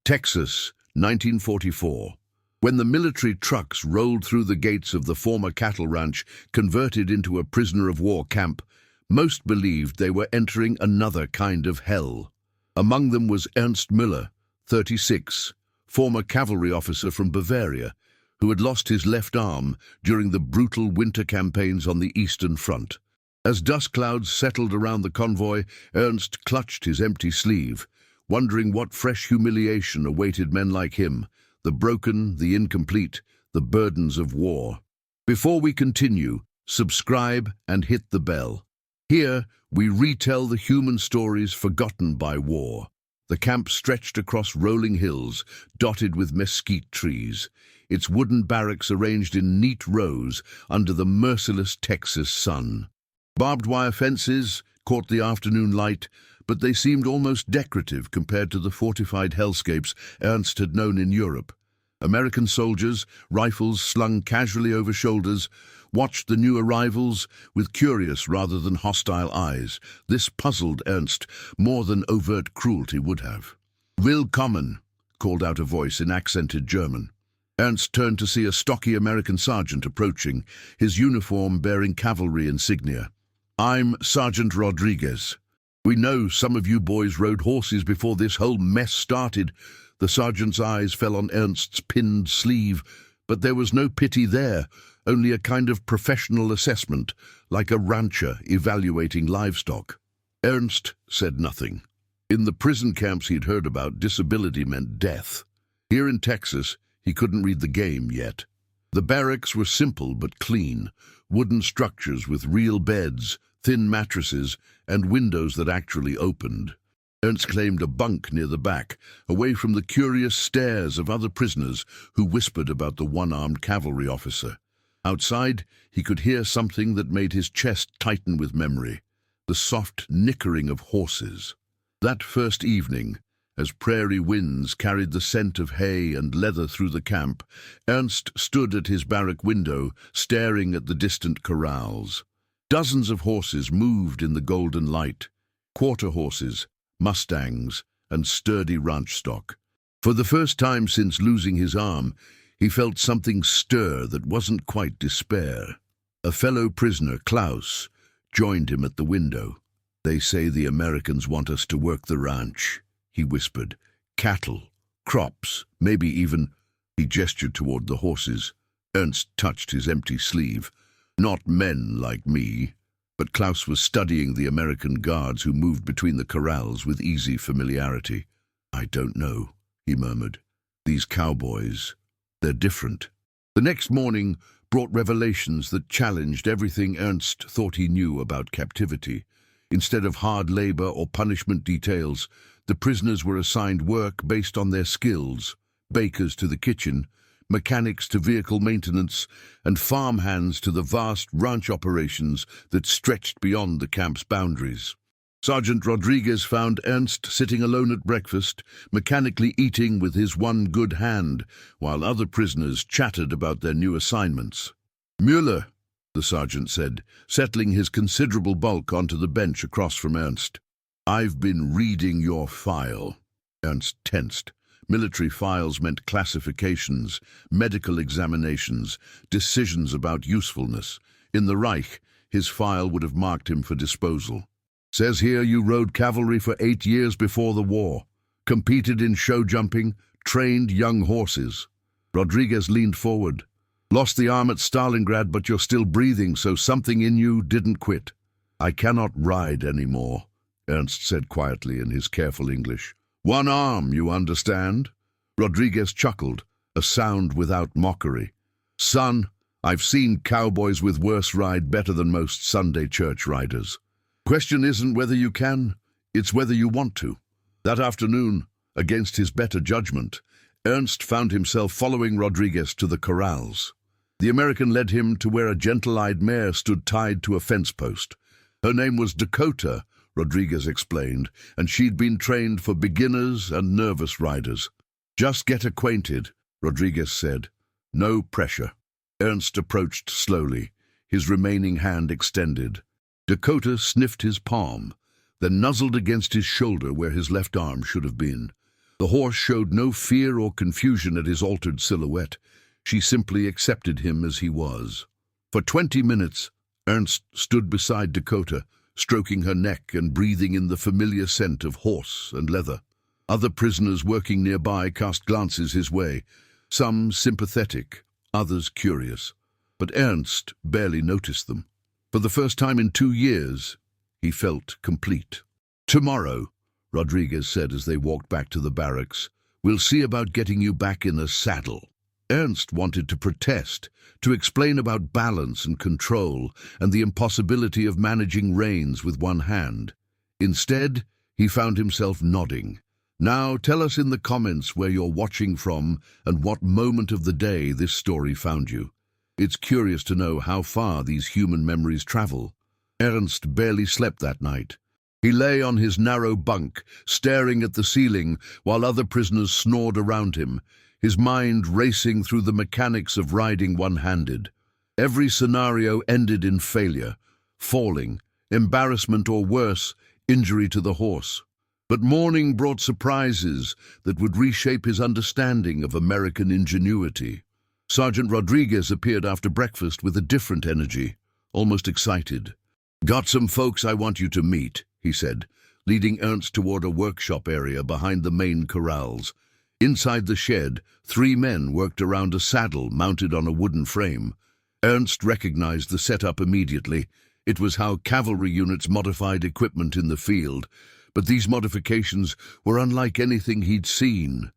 Texas, 1944. When the military trucks rolled through the gates of the former cattle ranch converted into a prisoner of war camp, most believed they were entering another kind of hell. Among them was Ernst Müller, 36, former cavalry officer from Bavaria, who had lost his left arm during the brutal winter campaigns on the Eastern Front. As dust clouds settled around the convoy, Ernst clutched his empty sleeve, wondering what fresh humiliation awaited men like him, the broken, the incomplete, the burdens of war. Before we continue, subscribe and hit the bell. Here, we retell the human stories forgotten by war. The camp stretched across rolling hills, dotted with mesquite trees, its wooden barracks arranged in neat rows under the merciless Texas sun. Barbed wire fences caught the afternoon light, but they seemed almost decorative compared to the fortified hellscapes Ernst had known in Europe. American soldiers, rifles slung casually over shoulders, watched the new arrivals with curious rather than hostile eyes. This puzzled Ernst more than overt cruelty would have. "Willkommen," called out a voice in accented German. Ernst turned to see a stocky American sergeant approaching, his uniform bearing cavalry insignia. "I'm Sergeant Rodriguez. We know some of you boys rode horses before this whole mess started." The sergeant's eyes fell on Ernst's pinned sleeve, but there was no pity there, only a kind of professional assessment, like a rancher evaluating livestock. Ernst said nothing. In the prison camps he'd heard about, disability meant death. Here in Texas, he couldn't read the game yet. The barracks were simple but clean, wooden structures with real beds, thin mattresses, and windows that actually opened. Ernst claimed a bunk near the back, away from the curious stares of other prisoners who whispered about the one-armed cavalry officer. Outside, he could hear something that made his chest tighten with memory, the soft nickering of horses. That first evening, as prairie winds carried the scent of hay and leather through the camp, Ernst stood at his barrack window, staring at the distant corrals. Dozens of horses moved in the golden light, quarter horses, mustangs, and sturdy ranch stock. For the first time since losing his arm, he felt something stir that wasn't quite despair. A fellow prisoner, Klaus, joined him at the window. "They say the Americans want us to work the ranch," he whispered. "Cattle, crops, maybe even—" He gestured toward the horses. Ernst touched his empty sleeve. "Not men like me." But Klaus was studying the American guards who moved between the corrals with easy familiarity. "I don't know," he murmured. "These cowboys, they're different." The next morning brought revelations that challenged everything Ernst thought he knew about captivity. Instead of hard labor or punishment details, the prisoners were assigned work based on their skills: bakers to the kitchen, mechanics to vehicle maintenance, and farmhands to the vast ranch operations that stretched beyond the camp's boundaries. Sergeant Rodriguez found Ernst sitting alone at breakfast, mechanically eating with his one good hand, while other prisoners chattered about their new assignments. "Müller," the sergeant said, settling his considerable bulk onto the bench across from Ernst. "I've been reading your file." Ernst tensed. Military files meant classifications, medical examinations, decisions about usefulness. In the Reich, his file would have marked him for disposal. "Says here you rode cavalry for 8 years before the war, competed in show jumping, trained young horses." Rodriguez leaned forward. "Lost the arm at Stalingrad, but you're still breathing, so something in you didn't quit." "I cannot ride anymore," Ernst said quietly in his careful English. "One arm, you understand?" Rodriguez chuckled, a sound without mockery. "Son, I've seen cowboys with worse ride better than most Sunday church riders. Question isn't whether you can, it's whether you want to." That afternoon, against his better judgment, Ernst found himself following Rodriguez to the corrals. The American led him to where a gentle-eyed mare stood tied to a fence post. Her name was Dakota, Rodriguez explained, and she'd been trained for beginners and nervous riders. "Just get acquainted," Rodriguez said. "No pressure." Ernst approached slowly, his remaining hand extended. Dakota sniffed his palm, then nuzzled against his shoulder where his left arm should have been. The horse showed no fear or confusion at his altered silhouette. She simply accepted him as he was. For 20 minutes, Ernst stood beside Dakota, stroking her neck and breathing in the familiar scent of horse and leather. Other prisoners working nearby cast glances his way, some sympathetic, others curious. But Ernst barely noticed them. For the first time in 2 years, he felt complete. "Tomorrow," Rodriguez said as they walked back to the barracks, "we'll see about getting you back in a saddle." Ernst wanted to protest, to explain about balance and control and the impossibility of managing reins with one hand. Instead, he found himself nodding. "Now tell us in the comments where you're watching from and what moment of the day this story found you. It's curious to know how far these human memories travel." Ernst barely slept that night. He lay on his narrow bunk, staring at the ceiling while other prisoners snored around him, his mind racing through the mechanics of riding one-handed. Every scenario ended in failure, falling, embarrassment or worse, injury to the horse. But morning brought surprises that would reshape his understanding of American ingenuity. Sergeant Rodriguez appeared after breakfast with a different energy, almost excited. "Got some folks I want you to meet," he said, leading Ernst toward a workshop area behind the main corrals. Inside the shed, 3 men worked around a saddle mounted on a wooden frame. Ernst recognized the setup immediately. It was how cavalry units modified equipment in the field, but these modifications were unlike anything he'd seen.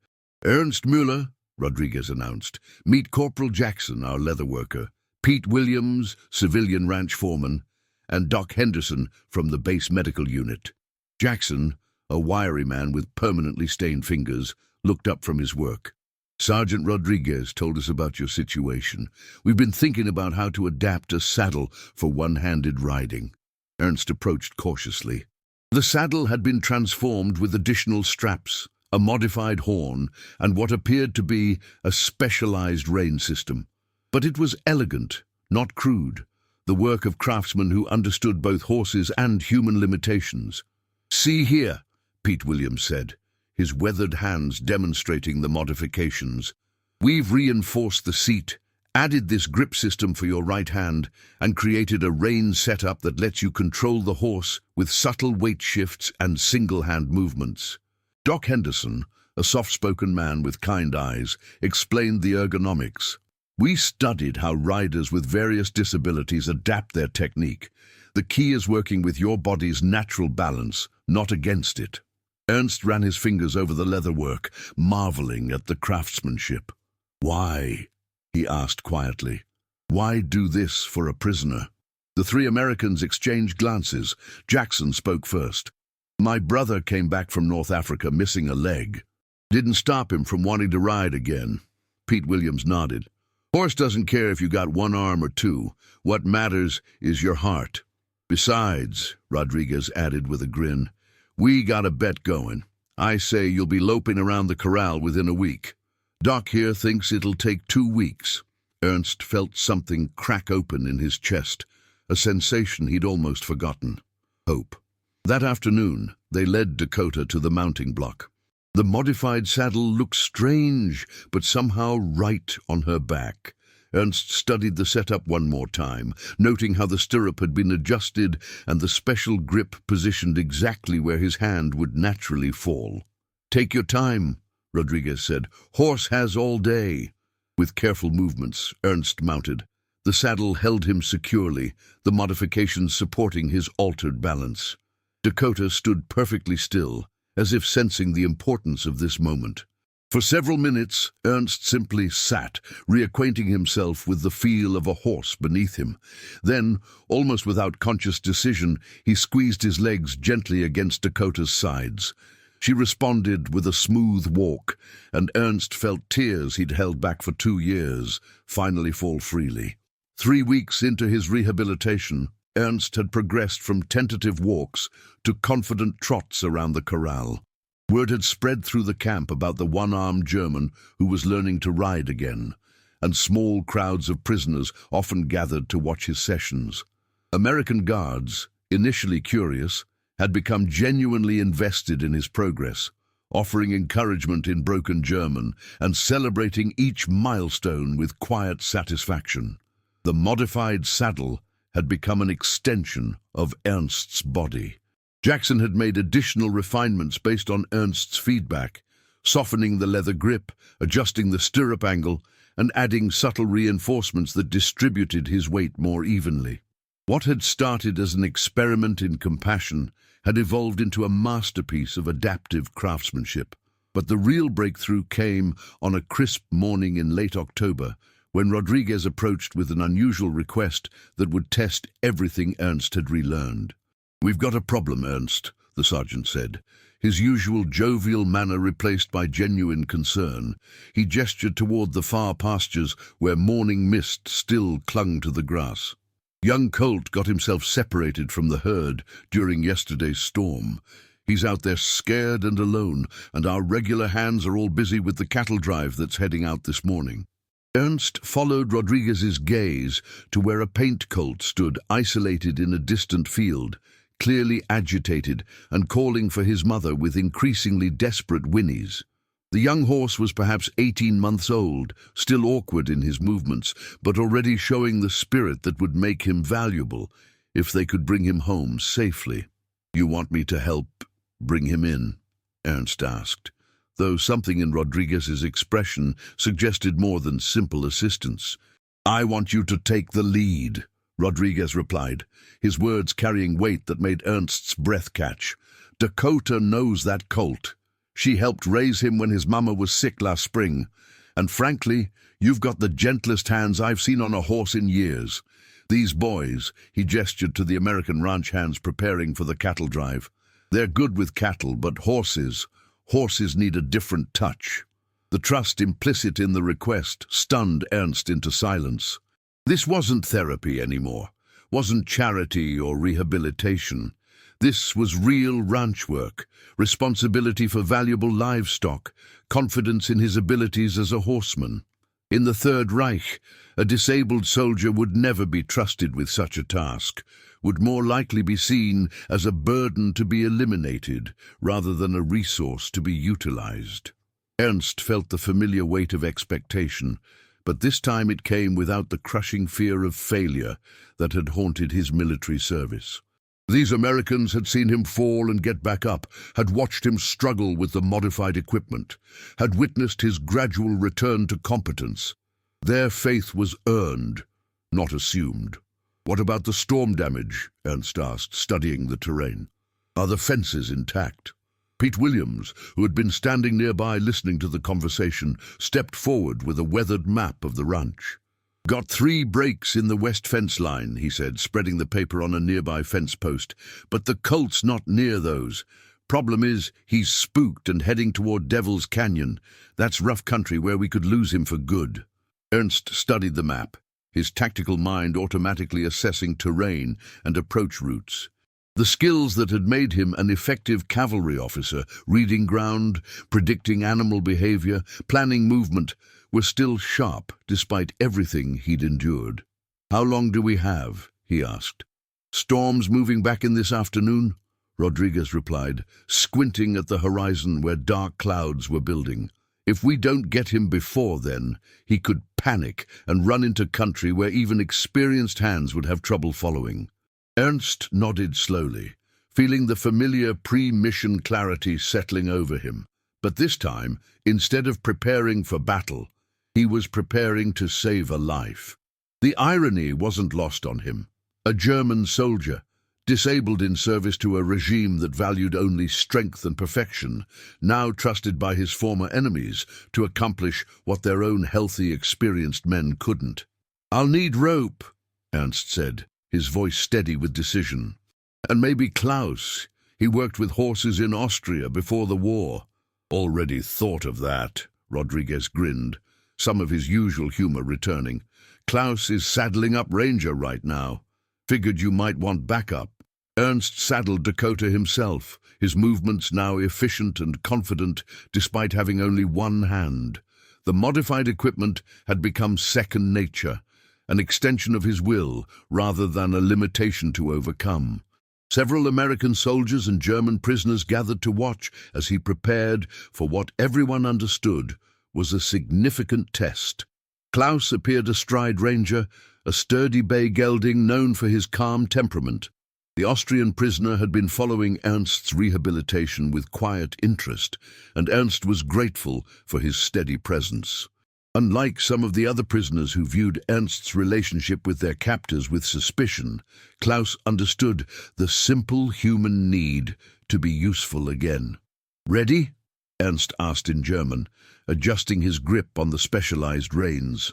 "Ernst Müller," Rodriguez announced. "Meet Corporal Jackson, our leather worker, Pete Williams, civilian ranch foreman, and Doc Henderson from the base medical unit." Jackson, a wiry man with permanently stained fingers, looked up from his work. "Sergeant Rodriguez told us about your situation. We've been thinking about how to adapt a saddle for one-handed riding." Ernst approached cautiously. The saddle had been transformed with additional straps, a modified horn, and what appeared to be a specialized rein system. But it was elegant, not crude, the work of craftsmen who understood both horses and human limitations. "See here," Pete Williams said, his weathered hands demonstrating the modifications. "We've reinforced the seat, added this grip system for your right hand, and created a rein setup that lets you control the horse with subtle weight shifts and single-hand movements." Doc Henderson, a soft-spoken man with kind eyes, explained the ergonomics. "We studied how riders with various disabilities adapt their technique. The key is working with your body's natural balance, not against it." Ernst ran his fingers over the leatherwork, marveling at the craftsmanship. "Why?" he asked quietly. "Why do this for a prisoner?" The 3 Americans exchanged glances. Jackson spoke first. "My brother came back from North Africa missing a leg. Didn't stop him from wanting to ride again." Pete Williams nodded. "Horse doesn't care if you got 1 arm or 2. What matters is your heart." "Besides," Rodriguez added with a grin, "we got a bet going. I say you'll be loping around the corral within a week. Doc here thinks it'll take 2 weeks. Ernst felt something crack open in his chest, a sensation he'd almost forgotten. Hope. That afternoon, they led Dakota to the mounting block. The modified saddle looked strange, but somehow right on her back. Ernst studied the setup one more time, noting how the stirrup had been adjusted and the special grip positioned exactly where his hand would naturally fall. "Take your time," Rodriguez said. "Horse has all day." With careful movements, Ernst mounted. The saddle held him securely, the modifications supporting his altered balance. Dakota stood perfectly still, as if sensing the importance of this moment. For several minutes, Ernst simply sat, reacquainting himself with the feel of a horse beneath him. Then, almost without conscious decision, he squeezed his legs gently against Dakota's sides. She responded with a smooth walk, and Ernst felt tears he'd held back for 2 years finally fall freely. 3 weeks into his rehabilitation, Ernst had progressed from tentative walks to confident trots around the corral. Word had spread through the camp about the one-armed German who was learning to ride again, and small crowds of prisoners often gathered to watch his sessions. American guards, initially curious, had become genuinely invested in his progress, offering encouragement in broken German and celebrating each milestone with quiet satisfaction. The modified saddle had become an extension of Ernst's body. Jackson had made additional refinements based on Ernst's feedback, softening the leather grip, adjusting the stirrup angle, and adding subtle reinforcements that distributed his weight more evenly. What had started as an experiment in compassion had evolved into a masterpiece of adaptive craftsmanship. But the real breakthrough came on a crisp morning in late October, when Rodriguez approached with an unusual request that would test everything Ernst had relearned. "We've got a problem, Ernst," the sergeant said, his usual jovial manner replaced by genuine concern. He gestured toward the far pastures where morning mist still clung to the grass. "Young Colt got himself separated from the herd during yesterday's storm. He's out there scared and alone, and our regular hands are all busy with the cattle drive that's heading out this morning." Ernst followed Rodriguez's gaze to where a paint colt stood isolated in a distant field, clearly agitated and calling for his mother with increasingly desperate whinnies. The young horse was perhaps 18 months old, still awkward in his movements, but already showing the spirit that would make him valuable if they could bring him home safely. "You want me to help bring him in?" Ernst asked, though something in Rodriguez's expression suggested more than simple assistance. "I want you to take the lead," Rodriguez replied, his words carrying weight that made Ernst's breath catch. "Dakota knows that colt. She helped raise him when his mama was sick last spring. And frankly, you've got the gentlest hands I've seen on a horse in years. These boys," he gestured to the American ranch hands preparing for the cattle drive, "they're good with cattle, but horses need a different touch." The trust implicit in the request stunned Ernst into silence. This wasn't therapy anymore, wasn't charity or rehabilitation. This was real ranch work, responsibility for valuable livestock, confidence in his abilities as a horseman. In the Third Reich, a disabled soldier would never be trusted with such a task, would more likely be seen as a burden to be eliminated rather than a resource to be utilized. Ernst felt the familiar weight of expectation, but this time it came without the crushing fear of failure that had haunted his military service. These Americans had seen him fall and get back up, had watched him struggle with the modified equipment, had witnessed his gradual return to competence. Their faith was earned, not assumed. "What about the storm damage?" Ernst asked, studying the terrain. "Are the fences intact?" Pete Williams, who had been standing nearby listening to the conversation, stepped forward with a weathered map of the ranch. "Got 3 breaks in the west fence line," he said, spreading the paper on a nearby fence post. "But the colt's not near those. Problem is, he's spooked and heading toward Devil's Canyon. That's rough country where we could lose him for good." Ernst studied the map, his tactical mind automatically assessing terrain and approach routes. The skills that had made him an effective cavalry officer, reading ground, predicting animal behavior, planning movement, were still sharp despite everything he'd endured. "How long do we have?" he asked. "Storms moving back in this afternoon?" Rodriguez replied, squinting at the horizon where dark clouds were building. "If we don't get him before then, he could panic and run into country where even experienced hands would have trouble following." Ernst nodded slowly, feeling the familiar pre-mission clarity settling over him. But this time, instead of preparing for battle, he was preparing to save a life. The irony wasn't lost on him. A German soldier, disabled in service to a regime that valued only strength and perfection, now trusted by his former enemies to accomplish what their own healthy, experienced men couldn't. "I'll need rope," Ernst said, his voice steady with decision. "And maybe Klaus. He worked with horses in Austria before the war." "Already thought of that," Rodriguez grinned, some of his usual humor returning. "Klaus is saddling up Ranger right now. Figured you might want backup." Ernst saddled Dakota himself, his movements now efficient and confident despite having only one hand. The modified equipment had become second nature, an extension of his will rather than a limitation to overcome. Several American soldiers and German prisoners gathered to watch as he prepared for what everyone understood was a significant test. Klaus appeared astride Ranger, a sturdy bay gelding known for his calm temperament. The Austrian prisoner had been following Ernst's rehabilitation with quiet interest, and Ernst was grateful for his steady presence. Unlike some of the other prisoners who viewed Ernst's relationship with their captors with suspicion, Klaus understood the simple human need to be useful again. "Ready?" Ernst asked in German, adjusting his grip on the specialized reins.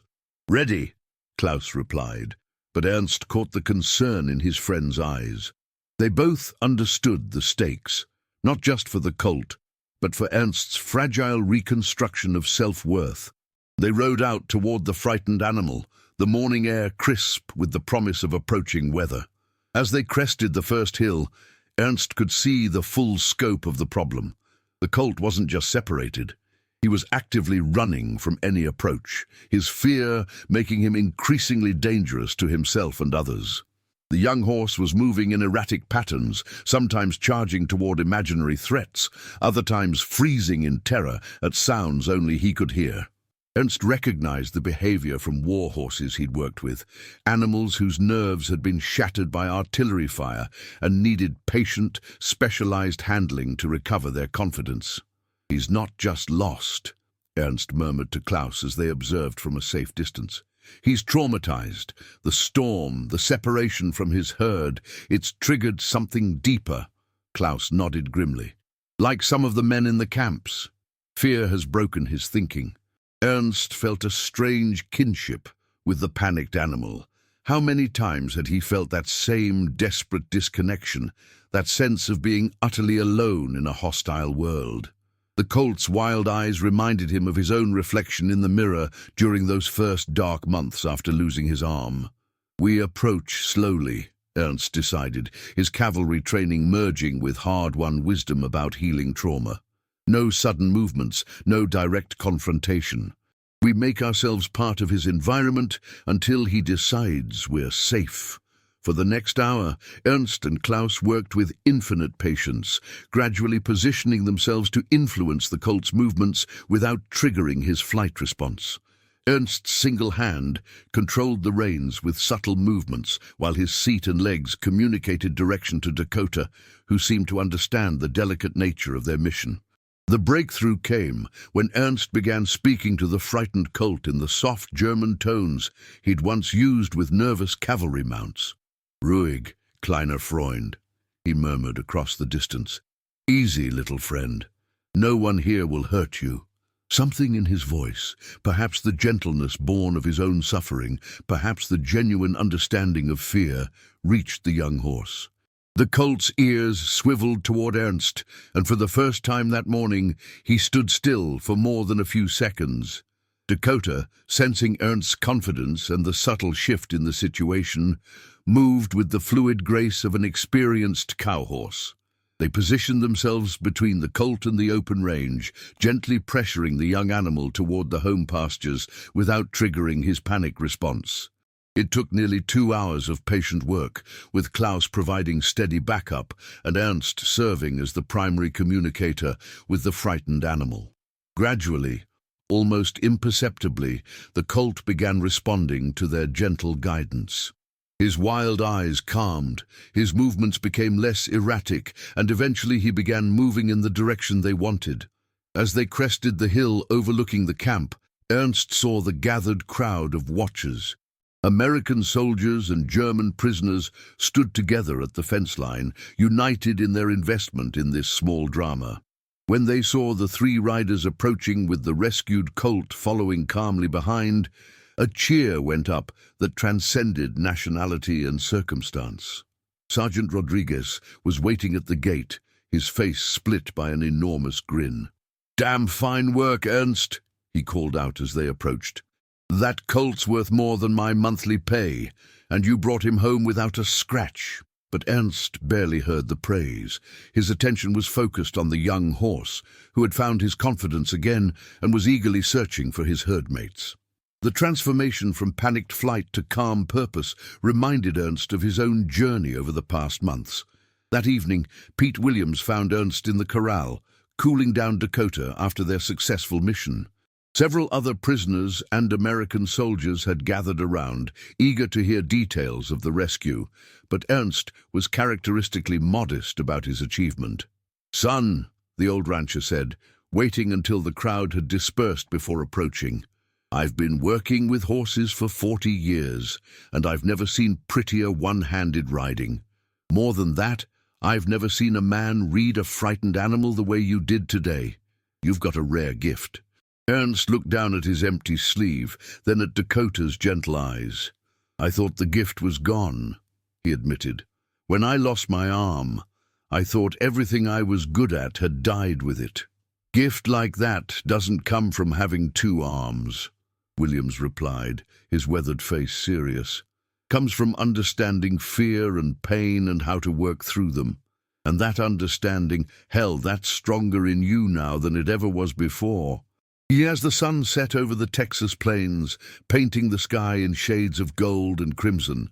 "Ready," Klaus replied, but Ernst caught the concern in his friend's eyes. They both understood the stakes, not just for the colt, but for Ernst's fragile reconstruction of self-worth. They rode out toward the frightened animal, the morning air crisp with the promise of approaching weather. As they crested the first hill, Ernst could see the full scope of the problem. The colt wasn't just separated. He was actively running from any approach, his fear making him increasingly dangerous to himself and others. The young horse was moving in erratic patterns, sometimes charging toward imaginary threats, other times freezing in terror at sounds only he could hear. Ernst recognized the behavior from war horses he'd worked with, animals whose nerves had been shattered by artillery fire and needed patient, specialized handling to recover their confidence. "He's not just lost," Ernst murmured to Klaus as they observed from a safe distance. "He's traumatized. The storm, the separation from his herd, it's triggered something deeper." Klaus nodded grimly. "Like some of the men in the camps. Fear has broken his thinking." Ernst felt a strange kinship with the panicked animal. How many times had he felt that same desperate disconnection, that sense of being utterly alone in a hostile world? The colt's wild eyes reminded him of his own reflection in the mirror during those first dark months after losing his arm. "We approach slowly," Ernst decided, his cavalry training merging with hard-won wisdom about healing trauma. No sudden movements, no direct confrontation. We make ourselves part of his environment until he decides we're safe. For the next hour, Ernst and Klaus worked with infinite patience, gradually positioning themselves to influence the colt's movements without triggering his flight response. Ernst's single hand controlled the reins with subtle movements, while his seat and legs communicated direction to Dakota, who seemed to understand the delicate nature of their mission. The breakthrough came when Ernst began speaking to the frightened colt in the soft German tones he'd once used with nervous cavalry mounts. "Ruhig, kleiner Freund," he murmured across the distance. "Easy, little friend. No one here will hurt you." Something in his voice, perhaps the gentleness born of his own suffering, perhaps the genuine understanding of fear, reached the young horse. The colt's ears swiveled toward Ernst, and for the first time that morning, he stood still for more than a few seconds. Dakota, sensing Ernst's confidence and the subtle shift in the situation, moved with the fluid grace of an experienced cowhorse. They positioned themselves between the colt and the open range, gently pressuring the young animal toward the home pastures without triggering his panic response. It took nearly 2 hours of patient work, with Klaus providing steady backup and Ernst serving as the primary communicator with the frightened animal. Gradually, almost imperceptibly, the colt began responding to their gentle guidance. His wild eyes calmed, his movements became less erratic, and eventually he began moving in the direction they wanted. As they crested the hill overlooking the camp, Ernst saw the gathered crowd of watchers. American soldiers and German prisoners stood together at the fence line, united in their investment in this small drama. When they saw the 3 riders approaching with the rescued colt following calmly behind, a cheer went up that transcended nationality and circumstance. Sergeant Rodriguez was waiting at the gate, his face split by an enormous grin. "Damn fine work, Ernst," he called out as they approached. "That colt's worth more than my monthly pay, and you brought him home without a scratch." But Ernst barely heard the praise. His attention was focused on the young horse, who had found his confidence again and was eagerly searching for his herdmates. The transformation from panicked flight to calm purpose reminded Ernst of his own journey over the past months. That evening, Pete Williams found Ernst in the corral, cooling down Dakota after their successful mission. Several other prisoners and American soldiers had gathered around, eager to hear details of the rescue, but Ernst was characteristically modest about his achievement. "Son," the old rancher said, waiting until the crowd had dispersed before approaching, "I've been working with horses for 40 years, and I've never seen prettier one-handed riding. More than that, I've never seen a man read a frightened animal the way you did today. You've got a rare gift." Ernst looked down at his empty sleeve, then at Dakota's gentle eyes. "I thought the gift was gone," he admitted. "When I lost my arm, I thought everything I was good at had died with it." "Gift like that doesn't come from having 2 arms," Williams replied, his weathered face serious. "Comes from understanding fear and pain and how to work through them. And that understanding, hell, that's stronger in you now than it ever was before." As the sun set over the Texas plains, painting the sky in shades of gold and crimson,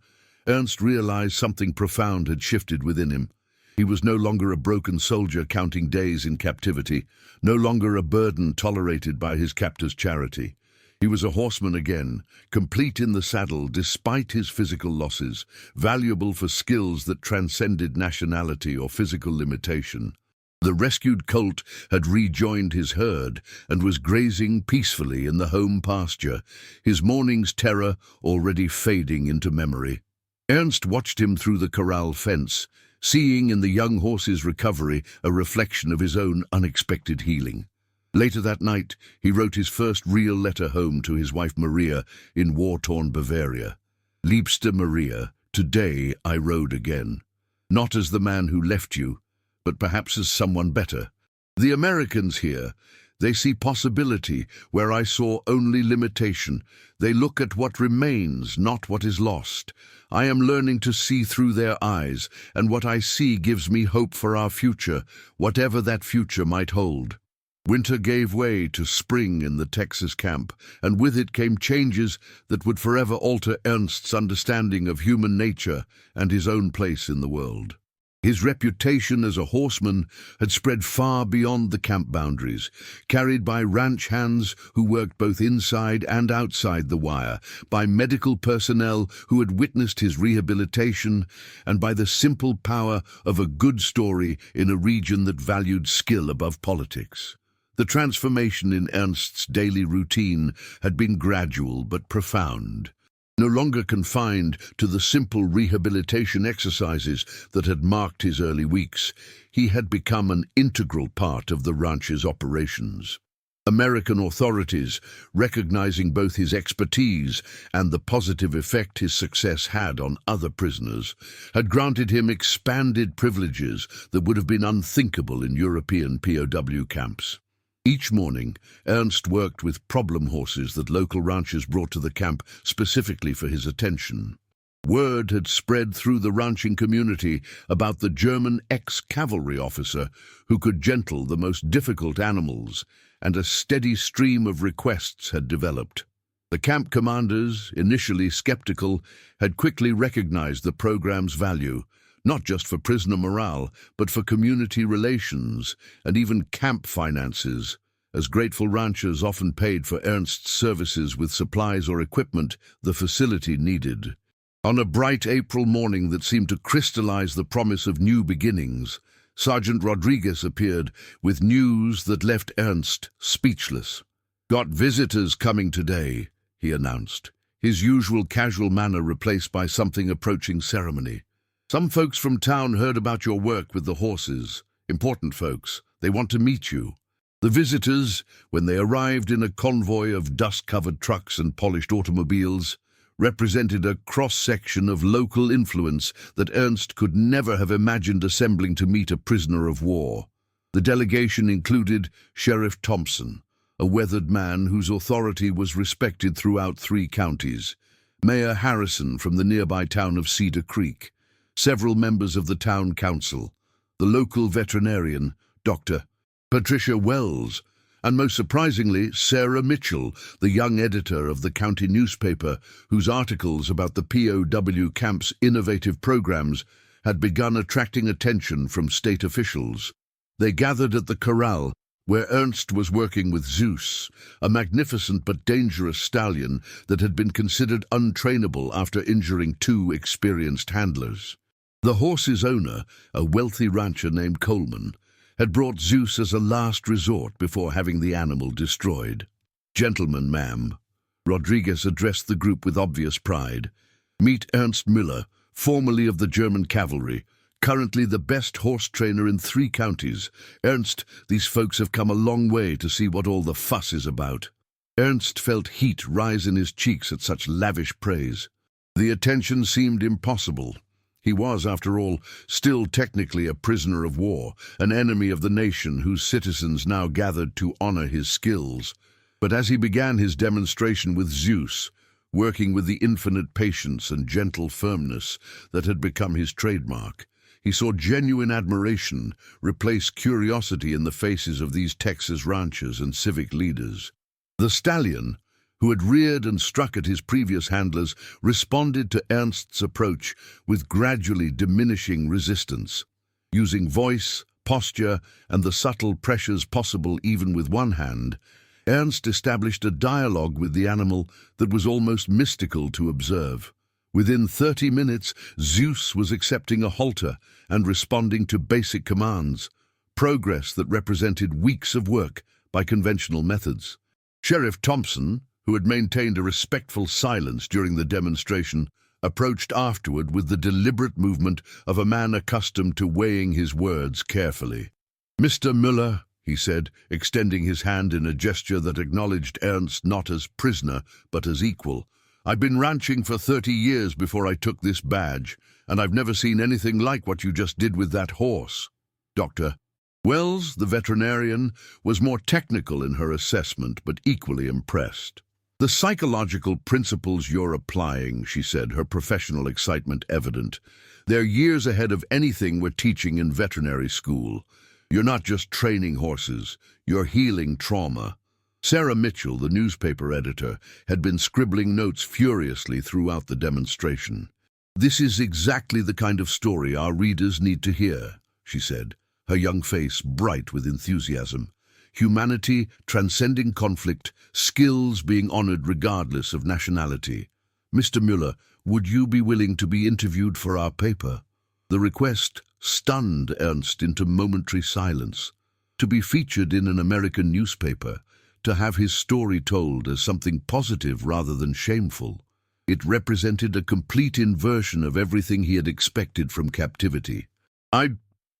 Ernst realized something profound had shifted within him. He was no longer a broken soldier counting days in captivity, no longer a burden tolerated by his captor's charity. He was a horseman again, complete in the saddle despite his physical losses, valuable for skills that transcended nationality or physical limitation. The rescued colt had rejoined his herd and was grazing peacefully in the home pasture, his morning's terror already fading into memory. Ernst watched him through the corral fence, seeing in the young horse's recovery a reflection of his own unexpected healing. Later that night, he wrote his first real letter home to his wife Maria in war-torn Bavaria. "Liebste Maria, today I rode again. Not as the man who left you, but perhaps as someone better. The Americans here, they see possibility where I saw only limitation. They look at what remains, not what is lost. I am learning to see through their eyes, and what I see gives me hope for our future, whatever that future might hold." Winter gave way to spring in the Texas camp, and with it came changes that would forever alter Ernst's understanding of human nature and his own place in the world. His reputation as a horseman had spread far beyond the camp boundaries, carried by ranch hands who worked both inside and outside the wire, by medical personnel who had witnessed his rehabilitation, and by the simple power of a good story in a region that valued skill above politics. The transformation in Ernst's daily routine had been gradual but profound. No longer confined to the simple rehabilitation exercises that had marked his early weeks, he had become an integral part of the ranch's operations. American authorities, recognizing both his expertise and the positive effect his success had on other prisoners, had granted him expanded privileges that would have been unthinkable in European POW camps. Each morning, Ernst worked with problem horses that local ranchers brought to the camp specifically for his attention. Word had spread through the ranching community about the German ex-cavalry officer who could gentle the most difficult animals, and a steady stream of requests had developed. The camp commanders, initially skeptical, had quickly recognized the program's value, not just for prisoner morale, but for community relations and even camp finances, as grateful ranchers often paid for Ernst's services with supplies or equipment the facility needed. On a bright April morning that seemed to crystallize the promise of new beginnings, Sergeant Rodriguez appeared with news that left Ernst speechless. "Got visitors coming today," he announced, his usual casual manner replaced by something approaching ceremony. "Some folks from town heard about your work with the horses. Important folks. They want to meet you." The visitors, when they arrived in a convoy of dust-covered trucks and polished automobiles, represented a cross-section of local influence that Ernst could never have imagined assembling to meet a prisoner of war. The delegation included Sheriff Thompson, a weathered man whose authority was respected throughout 3 counties, Mayor Harrison from the nearby town of Cedar Creek, several members of the town council, the local veterinarian, Dr. Patricia Wells, and most surprisingly, Sarah Mitchell, the young editor of the county newspaper, whose articles about the POW camp's innovative programs had begun attracting attention from state officials. They gathered at the corral, where Ernst was working with Zeus, a magnificent but dangerous stallion that had been considered untrainable after injuring two experienced handlers. The horse's owner, a wealthy rancher named Coleman, had brought Zeus as a last resort before having the animal destroyed. "Gentlemen, ma'am," Rodriguez addressed the group with obvious pride. "Meet Ernst Müller, formerly of the German cavalry, currently the best horse trainer in 3 counties. Ernst, these folks have come a long way to see what all the fuss is about." Ernst felt heat rise in his cheeks at such lavish praise. The attention seemed impossible. He was, after all, still technically a prisoner of war, an enemy of the nation whose citizens now gathered to honor his skills. But as he began his demonstration with Zeus, working with the infinite patience and gentle firmness that had become his trademark, he saw genuine admiration replace curiosity in the faces of these Texas ranchers and civic leaders. The stallion, who had reared and struck at his previous handlers, responded to Ernst's approach with gradually diminishing resistance. Using voice, posture, and the subtle pressures possible even with one hand, Ernst established a dialogue with the animal that was almost mystical to observe. Within 30 minutes, Zeus was accepting a halter and responding to basic commands, progress that represented weeks of work by conventional methods. Sheriff Thompson, who had maintained a respectful silence during the demonstration, approached afterward with the deliberate movement of a man accustomed to weighing his words carefully. "Mr. Müller," he said, extending his hand in a gesture that acknowledged Ernst not as prisoner, but as equal, "I've been ranching for 30 years before I took this badge, and I've never seen anything like what you just did with that horse." Dr. Wells, the veterinarian, was more technical in her assessment, but equally impressed. "The psychological principles you're applying," she said, her professional excitement evident, "they're years ahead of anything we're teaching in veterinary school. You're not just training horses, you're healing trauma." Sarah Mitchell, the newspaper editor, had been scribbling notes furiously throughout the demonstration. "This is exactly the kind of story our readers need to hear," she said, her young face bright with enthusiasm. "Humanity transcending conflict, skills being honored regardless of nationality. Mr. Müller, would you be willing to be interviewed for our paper?" The request stunned Ernst into momentary silence. To be featured in an American newspaper, to have his story told as something positive rather than shameful. It represented a complete inversion of everything he had expected from captivity.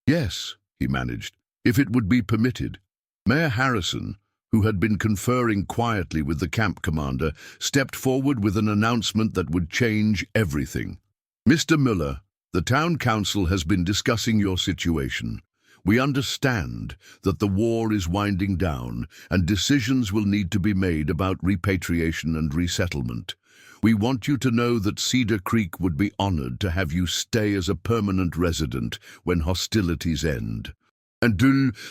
Yes, he managed, if it would be permitted." Mayor Harrison, who had been conferring quietly with the camp commander, stepped forward with an announcement that would change everything. "Mr. Müller, the town council has been discussing your situation. We understand that the war is winding down and decisions will need to be made about repatriation and resettlement. We want you to know that Cedar Creek would be honored to have you stay as a permanent resident when hostilities end." And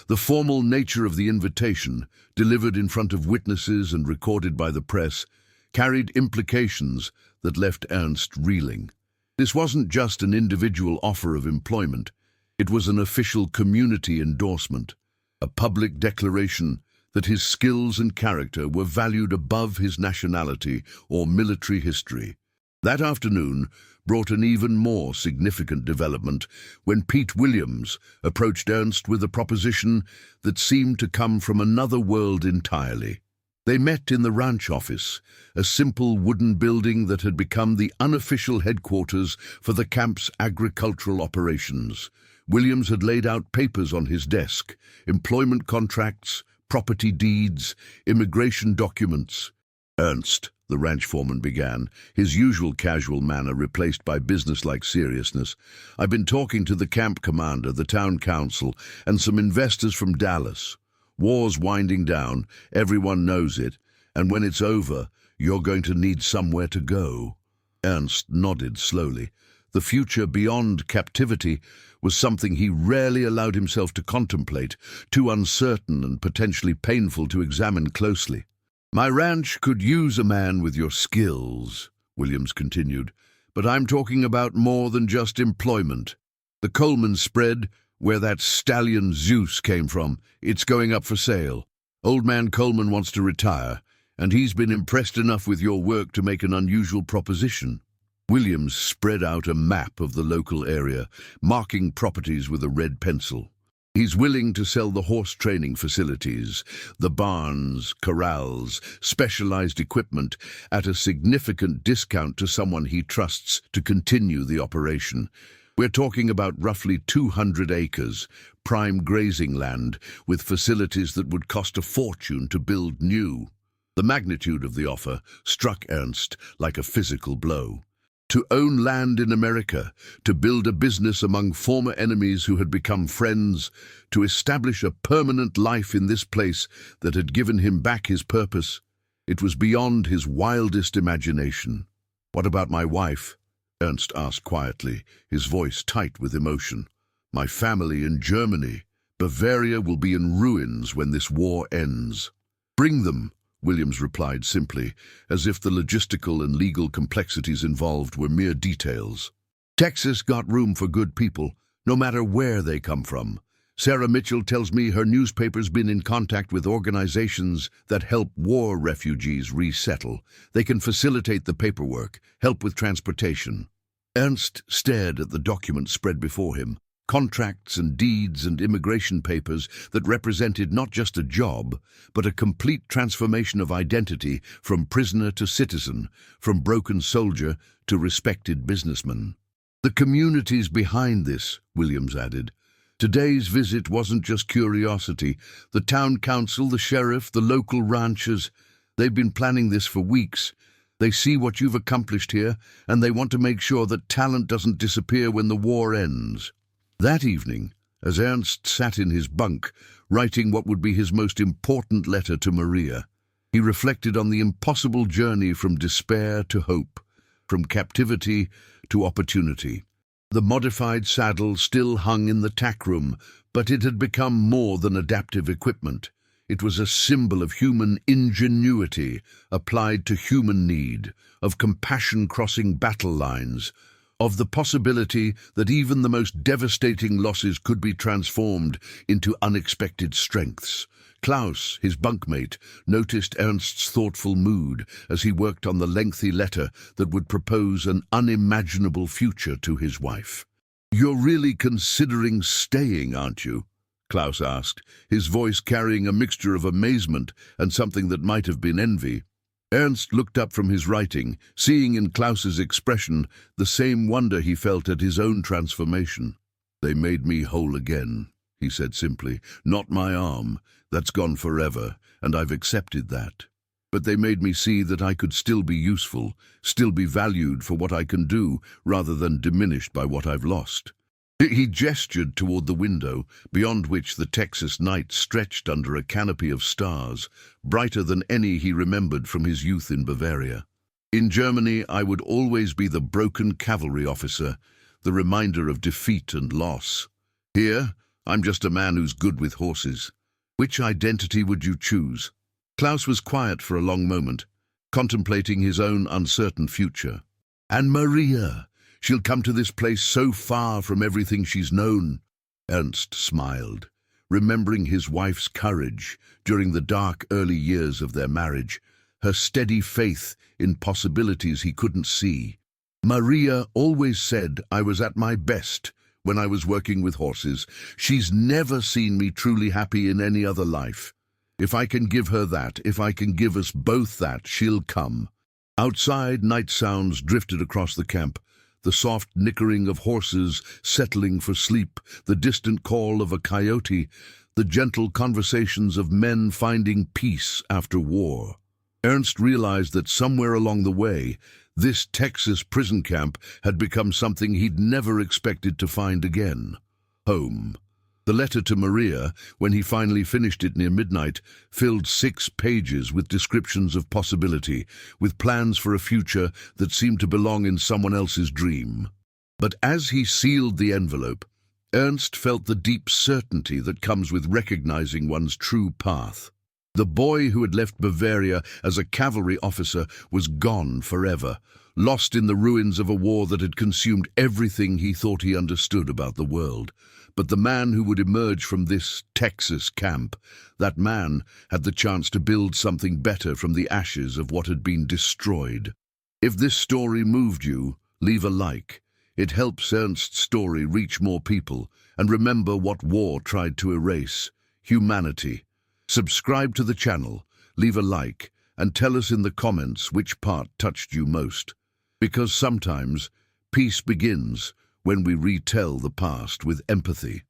the formal nature of the invitation, delivered in front of witnesses and recorded by the press, carried implications that left Ernst reeling. This wasn't just an individual offer of employment. It was an official community endorsement, a public declaration that his skills and character were valued above his nationality or military history. That afternoon brought an even more significant development when Pete Williams approached Ernst with a proposition that seemed to come from another world entirely. They met in the ranch office, a simple wooden building that had become the unofficial headquarters for the camp's agricultural operations. Williams had laid out papers on his desk, employment contracts, property deeds, immigration documents. "Ernst," the ranch foreman began, his usual casual manner replaced by businesslike seriousness, "I've been talking to the camp commander, the town council, and some investors from Dallas. War's winding down, everyone knows it, and when it's over, you're going to need somewhere to go." Ernst nodded slowly. The future beyond captivity was something he rarely allowed himself to contemplate, too uncertain and potentially painful to examine closely. "My ranch could use a man with your skills," Williams continued, "but I'm talking about more than just employment. The Coleman spread, where that stallion Zeus came from, it's going up for sale. Old man Coleman wants to retire, and he's been impressed enough with your work to make an unusual proposition. Williams spread out a map of the local area, marking properties with a red pencil. He's willing to sell the horse training facilities, the barns, corrals, specialized equipment at a significant discount to someone he trusts to continue the operation. We're talking about roughly 200 acres, prime grazing land, with facilities that would cost a fortune to build new. The magnitude of the offer struck Ernst like a physical blow. To own land in America, to build a business among former enemies who had become friends, to establish a permanent life in this place that had given him back his purpose, it was beyond his wildest imagination. "What about my wife?" Ernst asked quietly, his voice tight with emotion. "My family in Germany. Bavaria will be in ruins when this war ends." "Bring them," Williams replied simply, as if the logistical and legal complexities involved were mere details. "Texas got room for good people, no matter where they come from. Sarah Mitchell tells me her newspaper's been in contact with organizations that help war refugees resettle. They can facilitate the paperwork, help with transportation." Ernst stared at the document spread before him, contracts and deeds and immigration papers that represented not just a job, but a complete transformation of identity from prisoner to citizen, from broken soldier to respected businessman. "The communities behind this," Williams added. "Today's visit wasn't just curiosity. The town council, the sheriff, the local ranchers, they've been planning this for weeks. They see what you've accomplished here, and they want to make sure that talent doesn't disappear when the war ends." That evening, as Ernst sat in his bunk, writing what would be his most important letter to Maria, he reflected on the impossible journey from despair to hope, from captivity to opportunity. The modified saddle still hung in the tack room, but it had become more than adaptive equipment. It was a symbol of human ingenuity applied to human need, of compassion crossing battle lines, of the possibility that even the most devastating losses could be transformed into unexpected strengths. Klaus, his bunkmate, noticed Ernst's thoughtful mood as he worked on the lengthy letter that would propose an unimaginable future to his wife. "You're really considering staying, aren't you?" Klaus asked, his voice carrying a mixture of amazement and something that might have been envy. Ernst looked up from his writing, seeing in Klaus's expression the same wonder he felt at his own transformation. "They made me whole again," he said simply. "Not my arm. That's gone forever, and I've accepted that. But they made me see that I could still be useful, still be valued for what I can do, rather than diminished by what I've lost." He gestured toward the window, beyond which the Texas night stretched under a canopy of stars, brighter than any he remembered from his youth in Bavaria. "In Germany, I would always be the broken cavalry officer, the reminder of defeat and loss. Here, I'm just a man who's good with horses. Which identity would you choose?" Klaus was quiet for a long moment, contemplating his own uncertain future. "And Maria, she'll come to this place so far from everything she's known." Ernst smiled, remembering his wife's courage during the dark early years of their marriage, her steady faith in possibilities he couldn't see. "Maria always said I was at my best when I was working with horses. She's never seen me truly happy in any other life. If I can give her that, if I can give us both that, she'll come." Outside, night sounds drifted across the camp, the soft nickering of horses settling for sleep, the distant call of a coyote, the gentle conversations of men finding peace after war. Ernst realized that somewhere along the way, this Texas prison camp had become something he'd never expected to find again. Home. The letter to Maria, when he finally finished it near midnight, filled 6 pages with descriptions of possibility, with plans for a future that seemed to belong in someone else's dream. But as he sealed the envelope, Ernst felt the deep certainty that comes with recognizing one's true path. The boy who had left Bavaria as a cavalry officer was gone forever, lost in the ruins of a war that had consumed everything he thought he understood about the world. But the man who would emerge from this Texas camp, that man had the chance to build something better from the ashes of what had been destroyed. If this story moved you, leave a like. It helps Ernst's story reach more people, and remember what war tried to erase: humanity. Subscribe to the channel, leave a like, and tell us in the comments which part touched you most. Because sometimes peace begins when we retell the past with empathy.